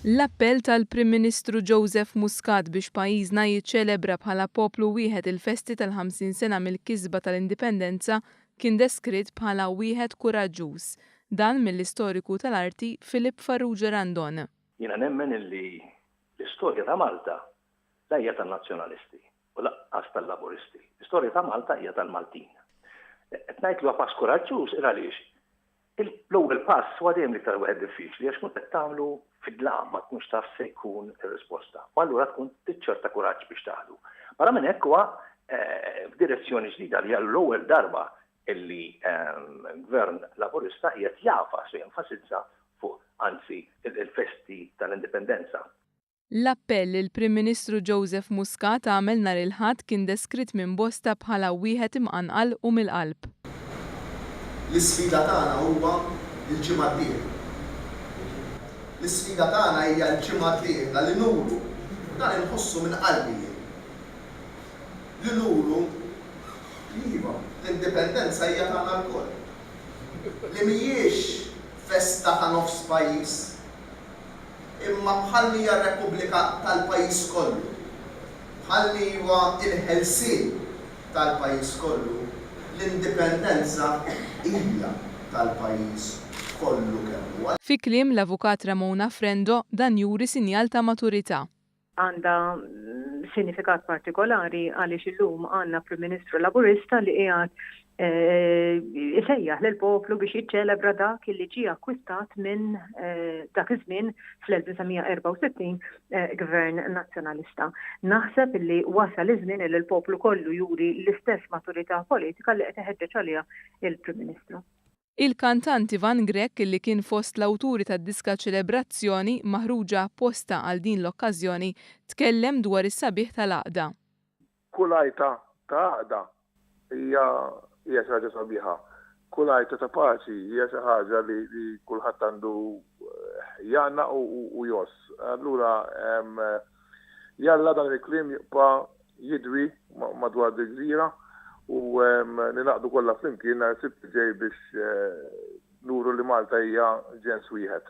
L-appell tal-Prim Ministru Joseph Muscat biex pajjiżna jiċċelebra bħala poplu wieħed il-festi tal-50 sena mill-kisba tal-indipendenza kien deskritt bħala wieħed kuraġġuż. Dan mill-istoriku tal-arti Filip Farrugia Randon. Jiena nemmen illi l-istorja ta' Malta la hija tan-nazzjonalisti u laqqas tal-laburisti. L-istorja ta' Malta hija tal-Maltin. Qed ngħid li pass kuraġġuż għaliex l-ewwel pass huwa dejjem iktar wieħed diffiċli għax tkun qed tagħmlu fid-dlaq ma tkunx taf se jkun ir-risposta. U allura tkun tiċċerta kuraġġ biex taħdu. Barra minn hekk huwa f'direzzjoni ġdida li hija l-ewwel darba illi gvern laburista qiegħed jafas u jenfasizza fuq anzi il-festi tal-indipendenza. L-appell il-Prim Ministru Joseph Muscat għamel nhar il-Ħadd kien deskritt minn bosta bħala wieħed imqanqal u mill-qalb. L-isfida tagħna huwa l-ġimgħa d-dieħla. L-isfida tagħna hija l-ġimgħa d-dieħla li nuru dan inħossu minn qalbi. Li nuru iva l-indipendenza hija tagħna lkoll. Li mhijiex festa ta' nofs pajjiż, imma bħalli hija r-Repubblika tal-pajjiż kollu. Bħalli huwa il-ħelsien tal-pajjiż kollu. L-indipendenza hija tal-pajjiż kollu kemm. Fi kliem l-avukat Ramona Frendo dan juri sinjal ta' maturità. Għandha sinifikat partikolari għaliex illum għandna Prim Ministru Laburista li qiegħed isejjaħ lill-poplu biex jiċċelebra dak li ġie akkwistat minn dak iż-żmien fl-1964 Gvern Nazzjonalista. Naħseb li wasal iż-żmien li l-poplu kollu juri l-istess maturità politika li qed iħeġġeġ għaliha il-Prim Ministru. Il-kantant Ivan Grek li kien fost l-awturi tad-diska ċelebrazzjoni maħruġa apposta għal din l-okkażjoni tkellem dwar is-sabiħ tal-għaqda. Kull għajta ta' għaqda hija xi ħaġa sabiħa. Kull għajta ta' paċi hija xi ħaġa li kulħadd għandu jgħanna u joss. Allura jalla dan il-kliem jibqa' jidwi madwar dik-gżira u ninaqdu kollha flimkien nhar Sibt ġej biex nuru li Malta hija ġens wieħed.